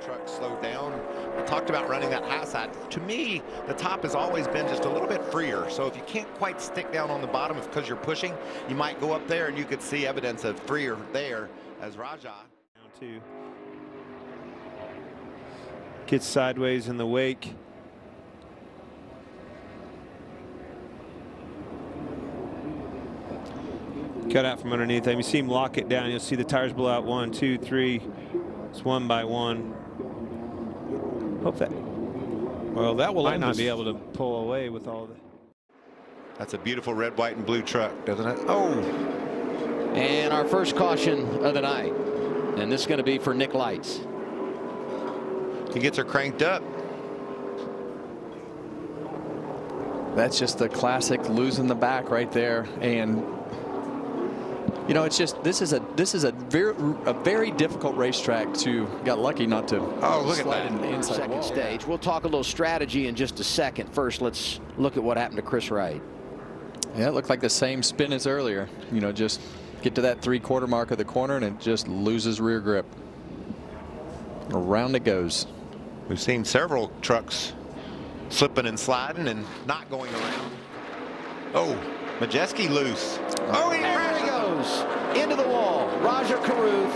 truck slowed down. We talked about running that high side. To me, the top has always been just a little bit freer. So if you can't quite stick down on the bottom, it's because you're pushing. You might go up there and you could see evidence of freer there as Raja. Down two. Gets sideways in the wake. Cut out from underneath him. You see him lock it down. You'll see the tires blow out 1, 2, 3. It's one by one. Hope that. Well, that will might not be able to pull away with all the. That's a beautiful red, white, and blue truck, doesn't it? Oh. And our first caution of the night. And this is going to be for Nick Lights. He gets her cranked up. That's just the classic losing the back right there. And you know, it's just this is a very difficult racetrack to got lucky not to look slide at that. in the inside Second wall. stage. We'll talk a little strategy in just a second. First, let's look at what happened to Chris Wright. Yeah, it looked like the same spin as earlier. You know, just get to that 3/4 mark of the corner and it just loses rear grip. Around it goes. We've seen several trucks slipping and sliding and not going around. Oh, Majeski loose. Oh, there he goes into the wall. Raja Caruth.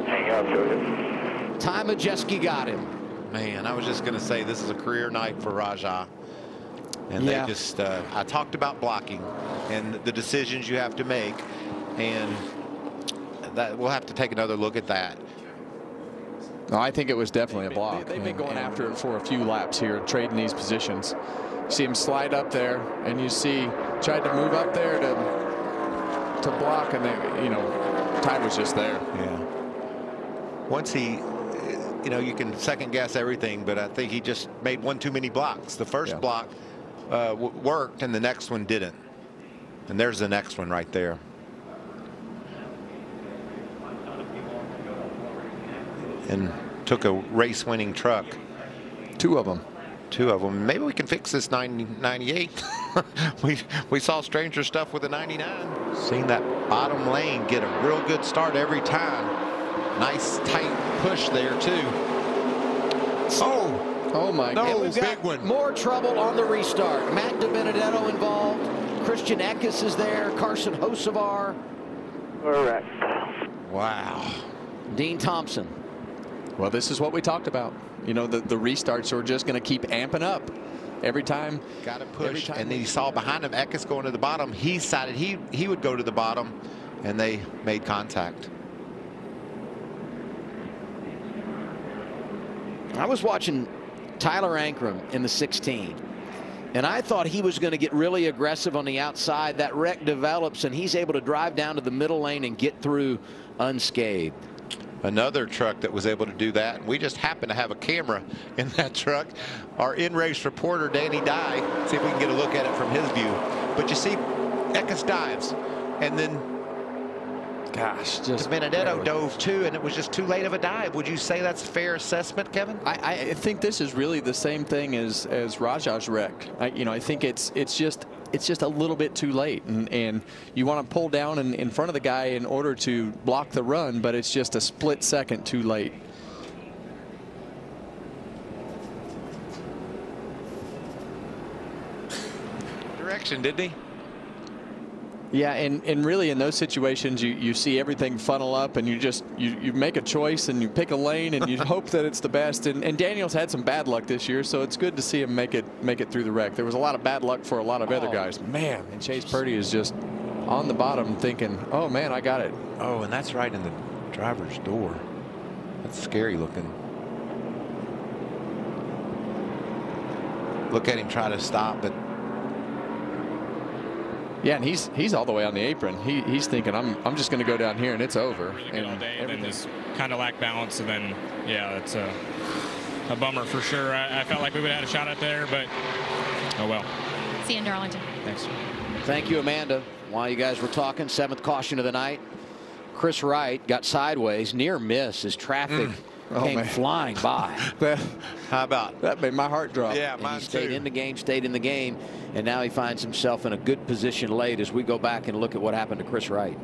Hang on, Jordan. Ty Majeski got him. Man, I was just going to say this is a career night for Raja. And they just, I talked about blocking and the decisions you have to make. And that we'll have to take another look at that. No, I think it was definitely a block. They've been going after it for a few laps here, trading these positions. See him slide up there, and you see tried to move up there to block, and they, you know, Ty was just there. Yeah. Once he, you know, you can second guess everything, but I think he just made one too many blocks. The first block worked, and the next one didn't. And there's the next one right there. And took a race-winning truck. Two of them. Maybe we can fix this 98. we saw stranger stuff with the 99. Seen that bottom lane get a real good start every time. Nice tight push there too. Oh my God. We've got more trouble on the restart. Matt DiBenedetto involved. Christian Eckes is there. Carson Hocevar. Correct. Wow. Dean Thompson. Well, this is what we talked about. You know, the restarts are just going to keep amping up every time. Got to push. And then you saw behind him Eckes going to the bottom. He decided he would go to the bottom, and they made contact. I was watching Tyler Ankrum in the 16, and I thought he was going to get really aggressive on the outside. That wreck develops, and he's able to drive down to the middle lane and get through unscathed. Another truck that was able to do that. We just happen to have a camera in that truck. Our in-race reporter, Danny Dye, see if we can get a look at it from his view. But you see, Eckes dives, and then, gosh, just Benedetto dove too, and it was just too late of a dive. Would you say that's a fair assessment, Kevin? I think this is really the same thing as Raja's wreck. You know, I think it's just a little bit too late, and you want to pull down in front of the guy in order to block the run, but it's just a split second too late. Direction, didn't he? Yeah, and really in those situations you see everything funnel up, and you make a choice and you pick a lane and you hope that it's the best. And Daniel's had some bad luck this year, so it's good to see him make it through the wreck. There was a lot of bad luck for a lot of other guys. Man, and Chase Purdy is just on the bottom thinking, oh man, I got it. Oh, and that's right in the driver's door. That's scary looking. Look at him try to stop, but yeah, and he's all the way on the apron. He's thinking I'm just going to go down here and it's over. Really good all day, and then just kind of lack balance, and then yeah, it's a bummer for sure. I felt like we would have had a shot at there, but oh well. See you in Darlington. Thanks. Thank you, Amanda. While you guys were talking, 7th caution of the night. Chris Wright got sideways, near miss as traffic came flying by. How about that? Made my heart drop. Yeah, and mine he stayed too. in the game, and now he finds himself in a good position late as we go back and look at what happened to Chris Wright.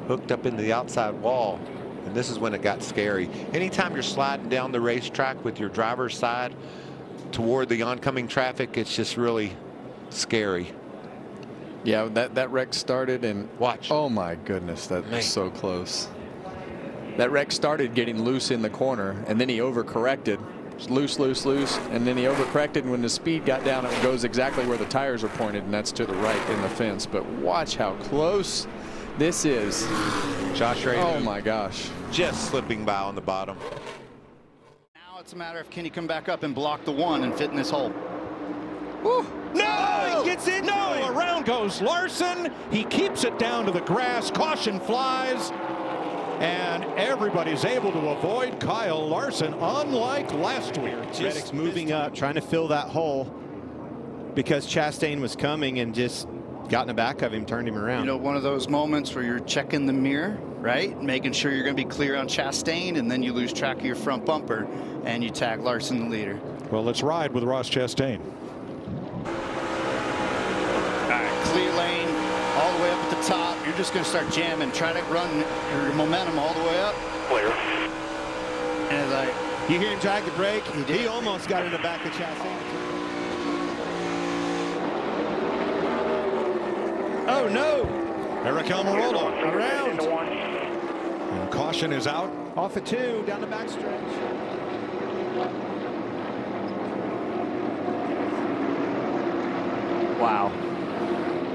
Hooked up into the outside wall. And this is when it got scary. Anytime you're sliding down the racetrack with your driver's side toward the oncoming traffic, it's just really scary. Yeah, that wreck started and watch. Oh my goodness, that was so close. That wreck started getting loose in the corner, and then he overcorrected. Loose, loose, loose, and then he overcorrected, and when the speed got down, it goes exactly where the tires are pointed, and that's to the right in the fence. But watch how close this is. Josh Ray. Oh my gosh. Just slipping by on the bottom. Now it's a matter of can he come back up and block the one and fit in this hole. Woo. No, he gets in. No, around goes Larson. He keeps it down to the grass. Caution flies. And everybody's able to avoid Kyle Larson, unlike last week. Reddick's moving up, trying to fill that hole because Chastain was coming and just got in the back of him, turned him around. You know, one of those moments where you're checking the mirror, right? Making sure you're going to be clear on Chastain, and then you lose track of your front bumper and you tag Larson, the leader. Well, let's ride with Ross Chastain. All right, clear lane all the way up at the top. You're just going to start jamming. Try to run your momentum all the way up. Clear. And as I... You hear him drag the brake? He did. He almost got in the back of Chastain. Oh no! Eric Almirola around. And caution is out. Off of 2 down the backstretch. Wow.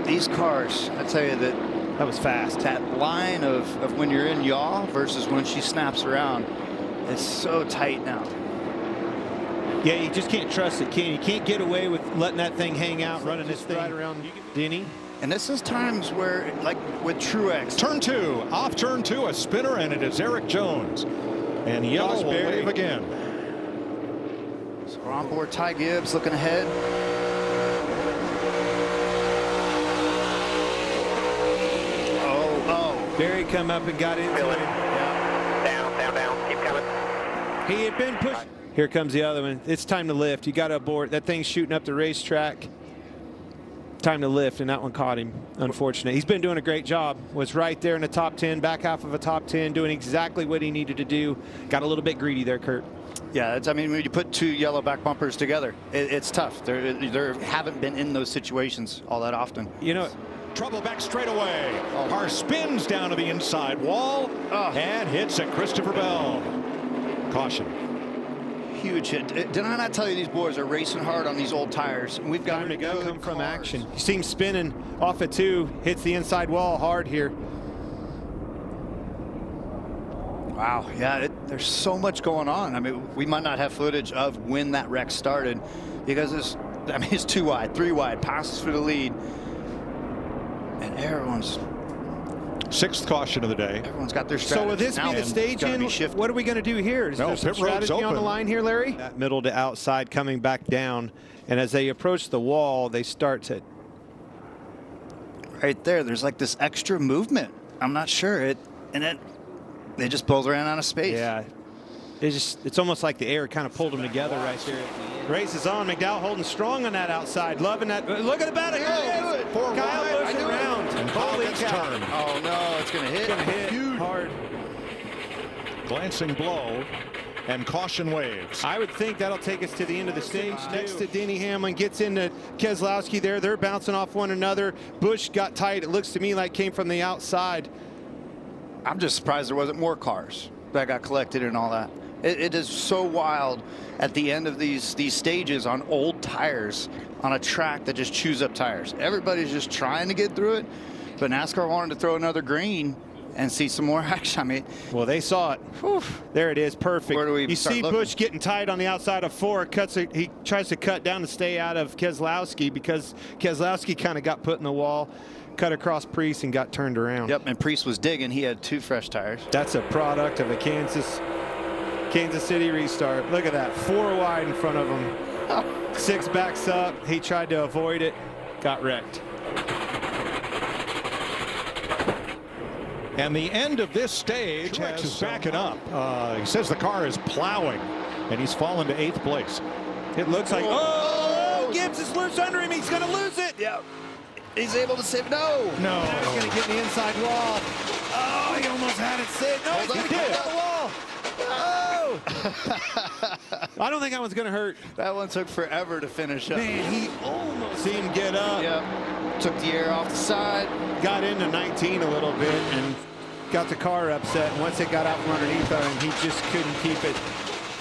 These cars, I tell you that was fast. That line of when you're in yaw versus when she snaps around, it's so tight now. Yeah, you just can't trust it, can you? You can't get away with letting that thing hang out, running this thing right around Denny. And this is times where, like with Truex. Turn 2, off turn 2, a spinner, and it is Eric Jones. And yellow will wave again. So we're on board Ty Gibbs looking ahead. Barry come up and got into it. Yeah. Down. Keep coming. He had been pushed. Here comes the other one. It's time to lift. You got to abort. That thing's shooting up the racetrack. Time to lift, and that one caught him. Unfortunate. He's been doing a great job. Was right there in the top 10, back half of a top 10, doing exactly what he needed to do. Got a little bit greedy there, Kurt. Yeah, I mean, when you put 2 yellow back bumpers together, it's tough. There haven't been in those situations all that often. You know, trouble back straight away. Car spins down to the inside wall and hits at Christopher Bell. Caution. Huge hit. Did I not tell you these boys are racing hard on these old tires? And we've got time to go. Come from action. You see him spinning off at 2, hits the inside wall hard here. Wow. Yeah, there's so much going on. I mean, we might not have footage of when that wreck started because it's 2 wide, 3 wide, passes for the lead. And everyone's 6th caution of the day. Everyone's got their strategy. So will this be the stage in? What are we going to do here? Is there some strategy on the line here, Larry? That middle to outside coming back down. And as they approach the wall, they start to... Right there, there's like this extra movement. I'm not sure. They just both ran out of space. Yeah. It's almost like the air kind of pulled them together right there. Race is on. McDowell holding strong on that outside. Loving that. Look at the battle. Here it is. Kyle Busch around. Holy cow. Oh, no. It's going to hit. It's going to hit huge. Hard. Glancing blow and caution waves. I would think that'll take us to the end of the stage. Next to Denny Hamlin gets into Keselowski there. They're bouncing off one another. Busch got tight. It looks to me like came from the outside. I'm just surprised there wasn't more cars that got collected and all that. It is so wild at the end of these stages on old tires on a track that just chews up tires. Everybody's just trying to get through it, but NASCAR wanted to throw another green and see some more action. I mean, well, they saw it. Whew. There it is, perfect. Where do we you see looking? Busch getting tight on the outside of 4. He tries to cut down to stay out of Keselowski because Keselowski kind of got put in the wall, cut across Priest and got turned around. Yep, and Priest was digging. He had 2 fresh tires. That's a product of a Kansas City restart. Look at that, 4 wide in front of him. 6 backs up. He tried to avoid it, got wrecked. And the end of this stage is backing up. He says the car is plowing, and he's fallen to 8th place. It looks like, oh, Gibbs is loose under him. He's going to lose it. Yeah. He's able to save. No. He's going to get the inside wall. Oh, he almost had it saved. No, he did. I don't think that one's going to hurt. That one took forever to finish up. Man, he almost seen him get up. Yep. Took the air off the side. Got into 19 a little bit and got the car upset. And once it got out from underneath him, he just couldn't keep it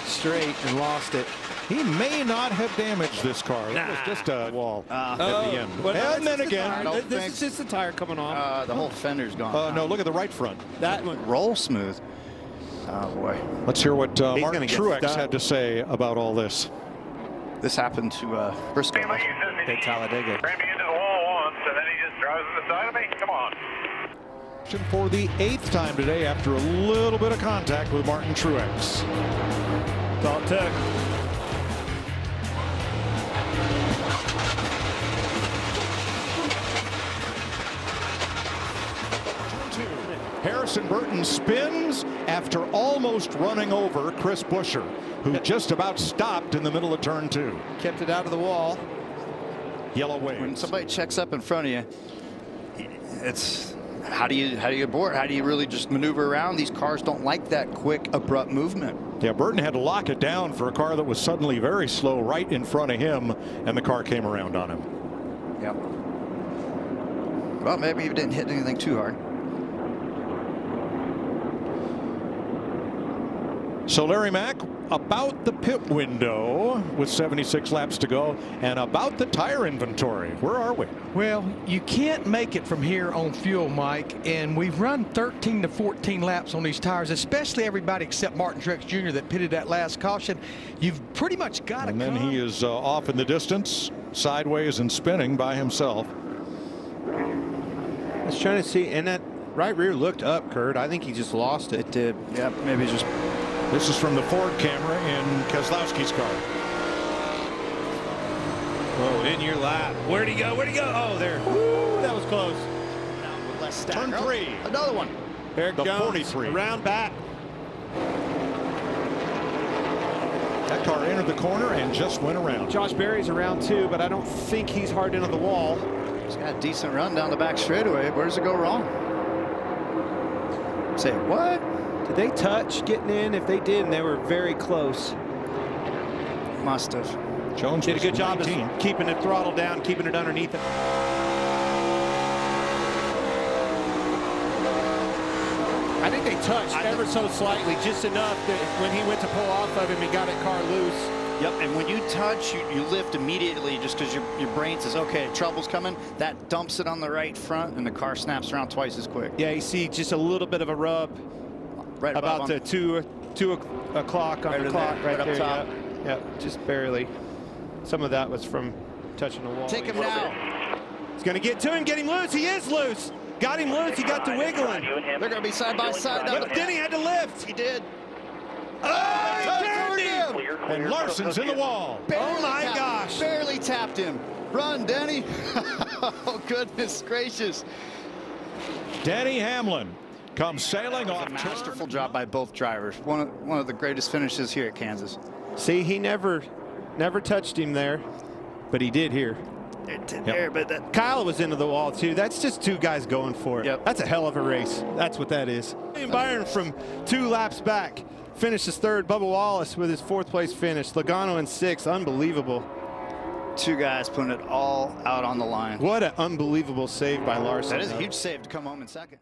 straight and lost it. He may not have damaged this car. It was just a wall at the end. Well, and then again. This is just the tire coming off. The whole fender's gone. No, look at the right front. That one. Roll smooth. Oh, boy. Let's hear what Martin gonna get Truex stuck. had to say about all this. This happened to Briscoe. At Talladega. Ran me into the wall once, and then he just drives to the side of me. Come on. For the 8th time today after a little bit of contact with Martin Truex. That's all it took. Harrison Burton spins after almost running over Chris Buescher, who just about stopped in the middle of turn 2. Kept it out of the wall. Yellow When waves. somebody checks up in front of you, it's how do you abort? How do you really just maneuver around? These cars don't like that quick, abrupt movement. Yeah, Burton had to lock it down for a car that was suddenly very slow right in front of him, and the car came around on him. Yep. Well, maybe he didn't hit anything too hard. So Larry Mack, about the pit window with 76 laps to go, and about the tire inventory. Where are we? Well, you can't make it from here on fuel, Mike, and we've run 13 to 14 laps on these tires, especially everybody except Martin Truex Jr. that pitted that last caution. You've pretty much got to And then he is off in the distance, sideways and spinning by himself. I was trying to see, and that right rear looked up, Kurt. I think he just lost it. It did. Yep. Maybe just. This is from the Ford camera in Keselowski's car. Whoa, in your lap. Where'd he go? Where'd he go? Oh, there. Woo, that was close. Turn 3. Another one. Eric The Jones, 43. around back. That car entered the corner and just went around. Josh Berry's around too, but I don't think he's hard into the wall. He's got a decent run down the back straightaway. Where does it go wrong? Say what? Did they touch getting in? If they did, and they were very close. Must have. Jones Did a was good job 19. of keeping the throttle down, keeping it underneath it. I think they touched ever so slightly, just enough that when he went to pull off of him, he got that car loose. Yep, and when you touch, you lift immediately just because your brain says, okay, trouble's coming. That dumps it on the right front, and the car snaps around twice as quick. Yeah, you see just a little bit of a rub Right about the 2 o'clock on the clock right up there. top. Yeah, just barely. Some of that was from touching the wall. Take him now. He's going to get to him, get him loose. He is loose. Got him loose. He got to wiggling. They're going to be side by side. But then he had to lift. He did. Oh, he turned him. And Larson's in the wall. Oh, my gosh. Barely tapped him. Run, Denny. Oh, goodness gracious. Danny Hamlin comes sailing off. Masterful job by both drivers. One of the greatest finishes here at Kansas. See, he never touched him there, but he did here. It did there, but that. Kyle was into the wall, too. That's just 2 guys going for it. Yep. That's a hell of a race. That's what that is. Byron from 2 laps back finishes 3rd. Bubba Wallace with his 4th place finish. Logano in 6th. Unbelievable. 2 guys putting it all out on the line. What an unbelievable save by Larson. That is a huge save to come home in 2nd.